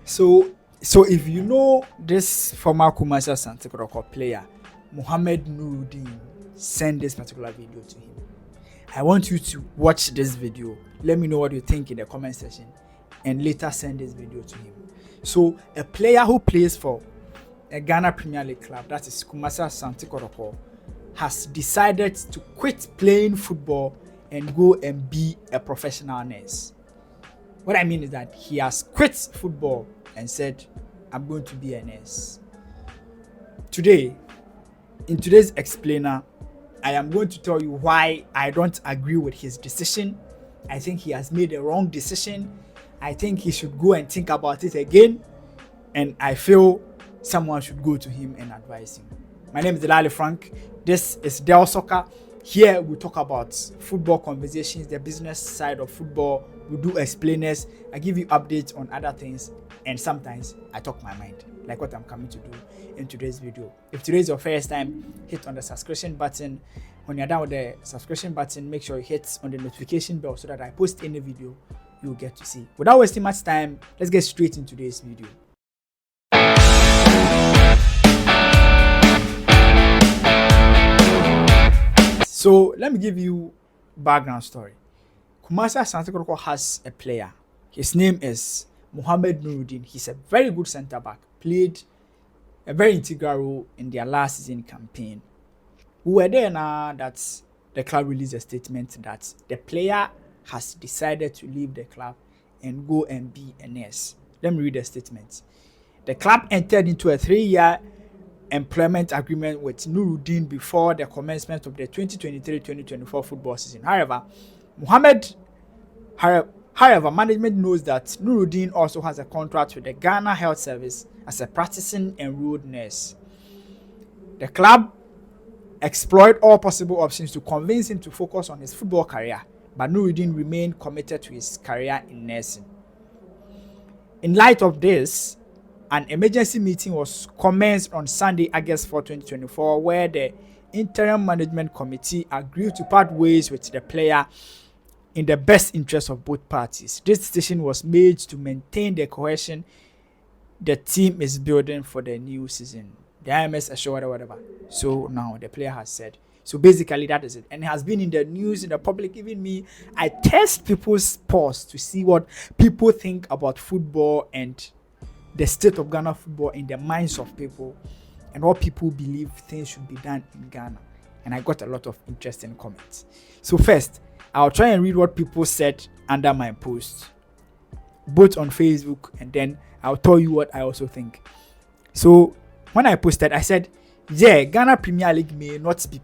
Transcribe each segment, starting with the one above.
So, so if you know this former Kumasi Asante Kotoko player, Mohammed Nuruddin, send this particular video to him. I want you to watch this video. Let me know what you think in the comment section, and later send this video to him. So, a player who plays for a Ghana Premier League club, that is Kumasi Asante Kotoko, has decided to quit playing football and go and be a professional nurse. What I mean is that he has quit football and said, I'm going to be a nurse. Today, in today's explainer, I am going to tell you why I don't agree with his decision. I think he has made a wrong decision. I think he should go and think about it again. And I feel someone should go to him and advise him. My name is Delali Frank. This is Del Soccer. Here we talk about football conversations, the business side of football. We do explainers. I give you updates on other things, and sometimes I talk my mind, like what I'm coming to do in today's video. If today is your first time, hit on the subscription button. When you're done with the subscription button, make sure you hit on the notification bell so that I post any video, you'll get to see. Without wasting much time, let's get straight into today's video. So let me give you background story. Kumasi Asante Kotoko has a player. His name is Mohammed Nuruddin. He's a very good centre back. Played a very integral role in their last season campaign. We were there now that the club released a statement that the player has decided to leave the club and go and be a nurse. Let me read the statement. The club entered into a 3-year employment agreement with Nuruddin before the commencement of the 2023-2024 football season. However, management knows that Nuruddin also has a contract with the Ghana Health Service as a practicing enrolled nurse. The club explored all possible options to convince him to focus on his football career, but Nuruddin remained committed to his career in nursing. In light of this, an emergency meeting was commenced on Sunday, August 4, 2024, where the interim management committee agreed to part ways with the player in the best interest of both parties. This decision was made to maintain the cohesion the team is building for the new season. The IMS assured whatever. So now the player has said. So basically that is it. And it has been in the news, in the public, even me. I test people's pulse to see what people think about football and the state of Ghana football in the minds of people, and what people believe things should be done in Ghana. And I got a lot of interesting comments. So first, I'll try and read what people said under my post, both on Facebook, and then I'll tell you what I also think. So when I posted, I said, yeah, Ghana Premier League may not be.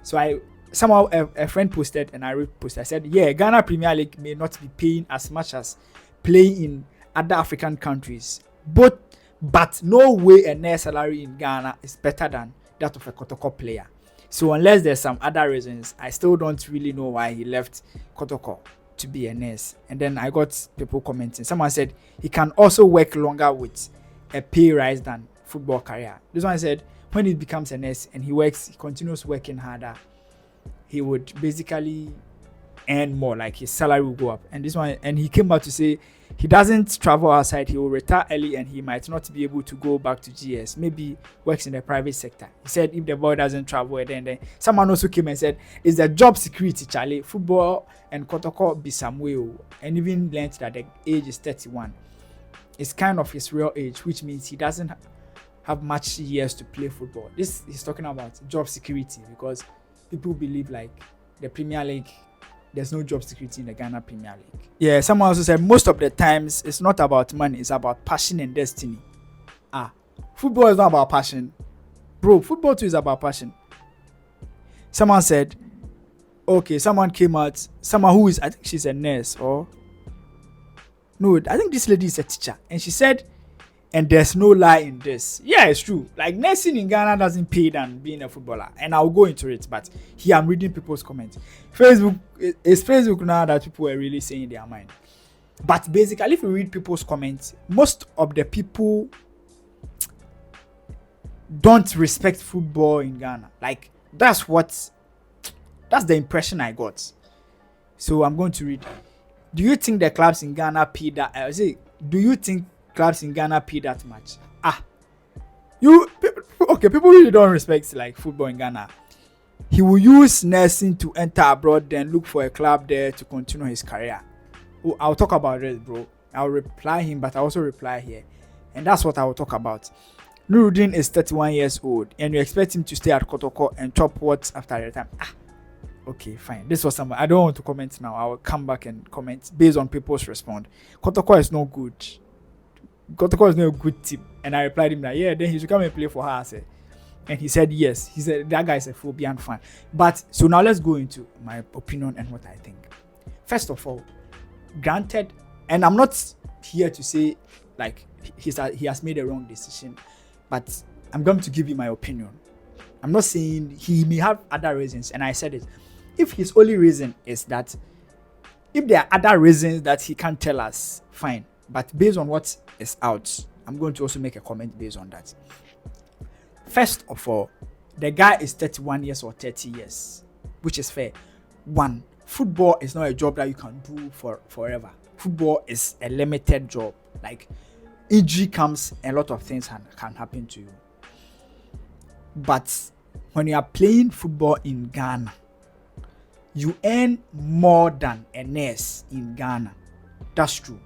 So a friend posted and I reposted. I said, yeah, Ghana Premier League may not be paying as much as playing in other African countries. But no way a nurse salary in Ghana is better than that of a Kotoko player. So unless there's some other reasons, I still don't really know why he left Kotoko to be a nurse. And then I got people commenting. Someone said he can also work longer with a pay rise than football career. This one said when he becomes a nurse and he continues working harder, he would basically earn more, like his salary will go up. And this one, and he came back to say he doesn't travel outside, he will retire early and he might not be able to go back to GS, maybe works in the private sector. He said if the boy doesn't travel, then someone also came and said, is the job security, Charlie? Football and Kotoko be some way, and even learned that the age is 31. It's kind of his real age, which means he doesn't have much years to play football. This is talking about job security, because people believe like the Premier League, there's no job security in the Ghana Premier League. Yeah, someone also said most of the times it's not about money, it's about passion and destiny. Football is not about passion. Bro, football too is about passion. Someone said, okay, someone came out, someone who is, I think she's a nurse or... No, I think this lady is a teacher. And she said, and there's no lie in this. Yeah, it's true. Like nursing in Ghana doesn't pay than being a footballer. And I'll go into it, but here I'm reading people's comments. It's Facebook now that people are really saying their mind. But basically, if you read people's comments, most of the people don't respect football in Ghana. Like, that's the impression I got. So I'm going to read. Do you think the clubs in Ghana pay that? Do you think clubs in Ghana pay that much. People really don't respect like football in Ghana. He will use nursing to enter abroad, then look for a club there to continue his career. I'll talk about it, bro. I'll reply him, but I also reply here. And that's what I will talk about. Nuruddin is 31 years old, and you expect him to stay at Kotoko and chop what after the time? Okay, fine. This was some. I don't want to comment now. I will come back and comment based on people's response. Kotoko is no good. Kotoko is not a good tip. And I replied him that, yeah, then he should come and play for her. I said. And he said yes. He said that guy is a Phobian fan. But so now let's go into my opinion and what I think. First of all, granted, and I'm not here to say like he has made a wrong decision, but I'm going to give you my opinion. I'm not saying he may have other reasons, and I said it. If his only reason is that, if there are other reasons that he can't tell us, fine. But based on what is out, I'm going to also make a comment based on that. First of all, the guy is 31 years or 30 years, which is fair. One, football is not a job that you can do for forever. Football is a limited job. Like, injury comes, a lot of things can happen to you. But when you are playing football in Ghana, you earn more than a nurse in Ghana. That's true.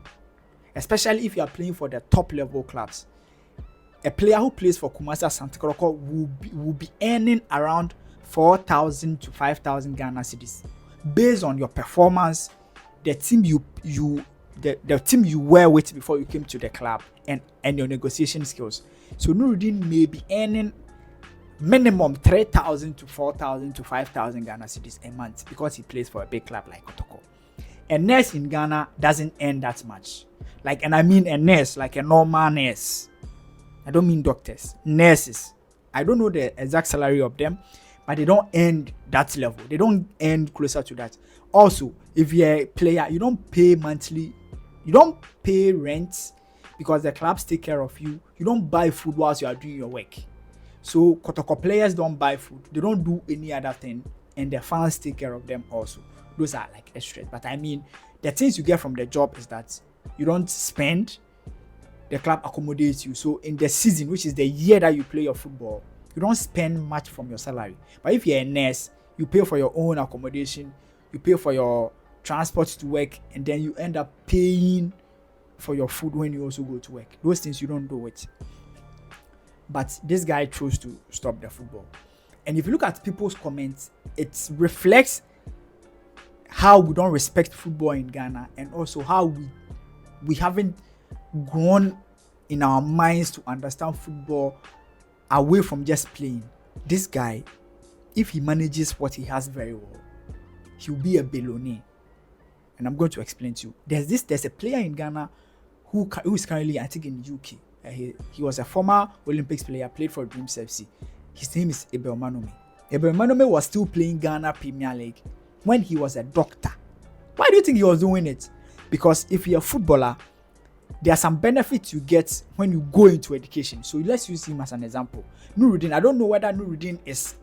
Especially if you are playing for the top level clubs. A player who plays for Kumasi Santikoroko will be earning around 4,000 to 5,000 Ghana cedis based on your performance, the team the team you were with before you came to the club, and your negotiation skills. So Nuruddin may be earning minimum 3,000 to 4,000 to 5,000 Ghana cedis a month because he plays for a big club like Kotoko. A nurse in Ghana doesn't earn that much. Like, and I mean a nurse, like a normal nurse. I don't mean doctors, nurses. I don't know the exact salary of them, but they don't earn that level. They don't earn closer to that. Also, if you're a player, you don't pay monthly. You don't pay rent because the clubs take care of you. You don't buy food whilst you are doing your work. So Kotoko players don't buy food. They don't do any other thing, and the fans take care of them also. Those are like extras. But I mean, the things you get from the job is that you don't spend. The club accommodates you. So in the season, which is the year that you play your football, you don't spend much from your salary. But if you're a nurse, you pay for your own accommodation, you pay for your transport to work, and then you end up paying for your food when you also go to work. Those things you don't do it. But this guy chose to stop the football. And if you look at people's comments, it reflects how we don't respect football in Ghana, and also how we haven't grown in our minds to understand football away from just playing. This guy, if he manages what he has very well, he'll be a billionaire. And I'm going to explain to you. There's a player in Ghana who is currently, I think, in the UK. He was a former Olympics player, played for Dreams FC. His name is Ebel Manome. Ebel Manome was still playing Ghana Premier League when he was a doctor. Why do you think he was doing it? Because if you're a footballer, there are some benefits you get when you go into education. So let's use him as an example. Nuruddin, I don't know whether Nuruddin is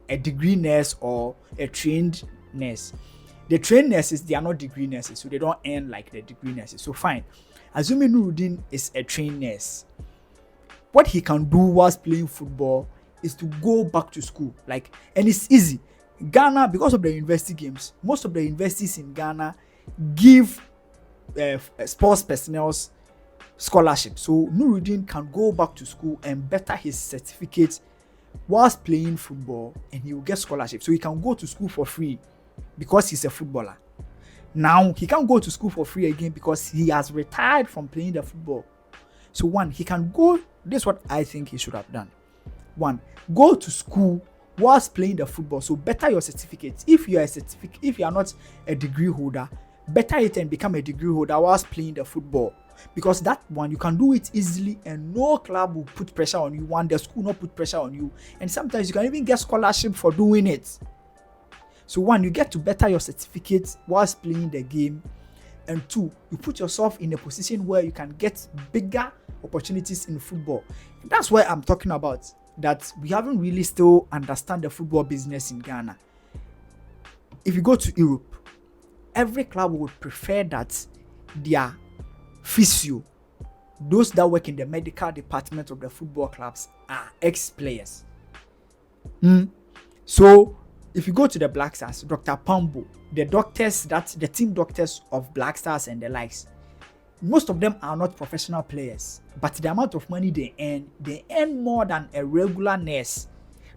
a degree nurse or a trained nurse. The trained nurses, they are not degree nurses, so they don't earn like the degree nurses. So fine. Assuming Nuruddin is a trained nurse, what he can do whilst playing football is to go back to school. And it's easy. Ghana, because of the university games, most of the universities in Ghana give sports personnel scholarship. So Nuruddin can go back to school and better his certificate whilst playing football, and he will get scholarship. So he can go to school for free because he's a footballer. Now he can't go to school for free again because he has retired from playing the football. So one, he can go. This is what I think he should have done. One, go to school whilst playing the football. So better your certificate. If you are not a degree holder, better it and become a degree holder whilst playing the football. Because that one, you can do it easily and no club will put pressure on you. One, the school will not put pressure on you. And sometimes you can even get scholarship for doing it. So one, you get to better your certificate whilst playing the game. And two, you put yourself in a position where you can get bigger opportunities in football. And that's why I'm talking about that we haven't really still understand the football business in Ghana. If you go to Europe, every club would prefer that their physio those that work in the medical department of the football clubs are ex-players. So if you go to the Black Stars, Dr. Pambo, the team doctors of Black Stars and the likes, most of them are not professional players, but the amount of money they earn more than a regular nurse.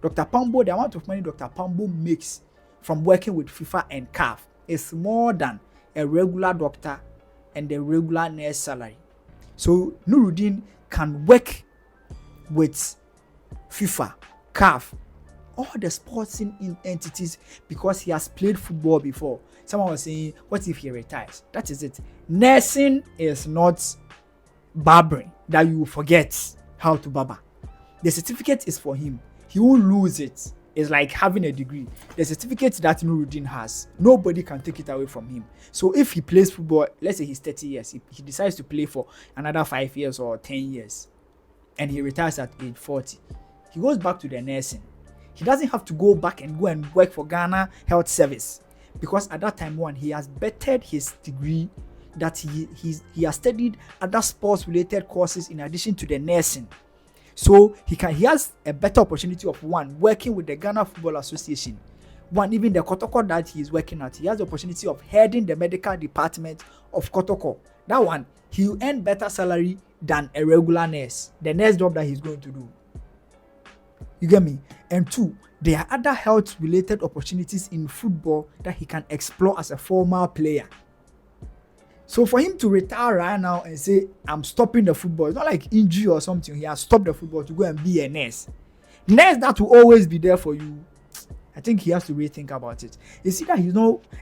Dr. Pambo, the amount of money Dr. Pambo makes from working with FIFA and CAF is more than a regular doctor and a regular nurse salary. So Nuruddin can work with FIFA, CAF, all the sporting entities because he has played football before. Someone was saying, what if he retires? That is it. Nursing is not barbering that you forget how to barber. The certificate is for him. He won't lose it. It's like having a degree. The certificate that Nuruddin has, nobody can take it away from him. So if he plays football, let's say he's 30 years, he decides to play for another 5 years or 10 years, and he retires at age 40, he goes back to the nursing. He doesn't have to go back and work for Ghana Health Service, because at that time, he has bettered his degree, that he has studied other sports related courses in addition to the nursing. So he has a better opportunity of working with the Ghana Football Association. Even the Kotoko that he is working at, he has the opportunity of heading the medical department of Kotoko. That one, he will earn better salary than a regular nurse, the nurse job that he's going to do. You get me? And 2, there are other health-related opportunities in football that he can explore as a former player. So for him to retire right now and say, I'm stopping the football, it's not like injury or something. He has stopped the football to go and be a nurse. Nurse that will always be there for you. I think he has to rethink about it. You see that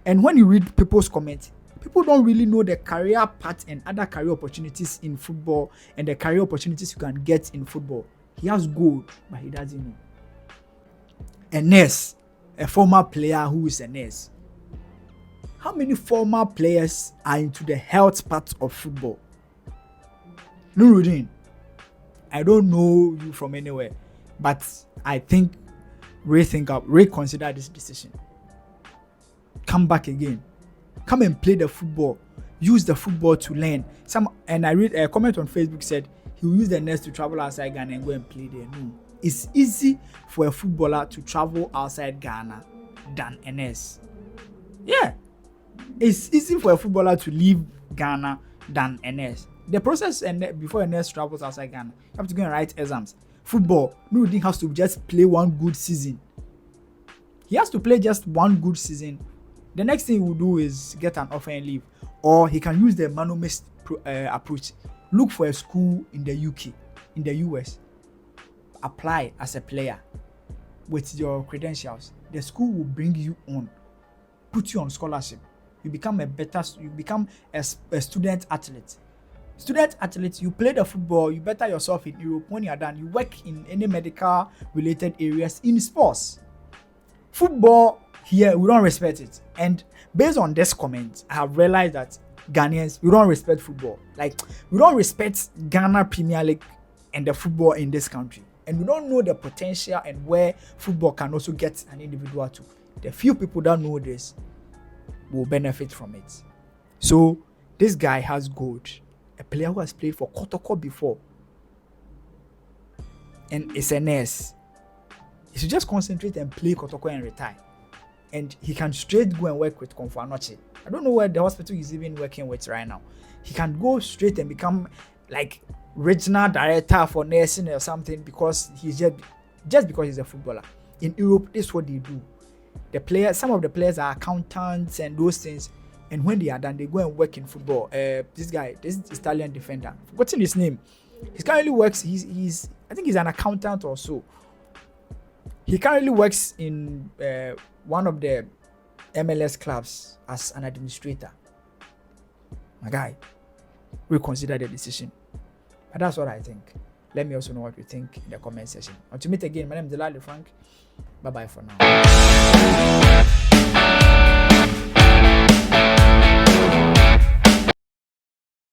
and when you read people's comments, people don't really know the career path and other career opportunities in football and the career opportunities you can get in football. He has gold, but he doesn't know. A nurse, a former player who is a nurse. How many former players are into the health part of football? Nuruddin, I don't know you from anywhere, but I think reconsider this decision. Come back again. Come and play the football. Use the football to learn. And I read a comment on Facebook said he will use the nurse to travel outside Ghana and go and play there. No. It's easy for a footballer to travel outside Ghana than a nurse. Yeah. It's easy for a footballer to leave Ghana than a nurse. The process before a nurse travels outside Ghana, you have to go and write exams. Football, Nuruddin has to just play one good season. He has to play just one good season. The next thing he will do is get an offer and leave. Or he can use the Manomist approach. Look for a school in the UK, in the US. Apply as a player with your credentials. The school will bring you on, put you on scholarship. You become a student athlete. Student athletes, you play the football, you better yourself in Europe. When you are done, you work in any medical related areas in sports. Football here, we don't respect it. And based on this comment, I have realized that Ghanaians, we don't respect football. Like, we don't respect Ghana Premier League and the football in this country. And we don't know the potential and where football can also get an individual to. The few people that know this will benefit from it. So, this guy has gold. A player who has played for Kotoko before. And is a nurse. He should just concentrate and play Kotoko and retire. And he can straight go and work with Komfo Anokye. I don't know where the hospital he's even working with right now. He can go straight and become like regional director for nursing or something because he's just because he's a footballer. In Europe, this is what they do. Some of the players are accountants and those things. And when they are done, they go and work in football. This Italian defender, forgotten his name. He currently works. I think he's an accountant or so. He currently works in one of the MLS clubs as an administrator. My guy, reconsider the decision. But that's what I think. Let me also know what you think in the comment section. Until meet again, my name is Delali Frank. Bye bye for now.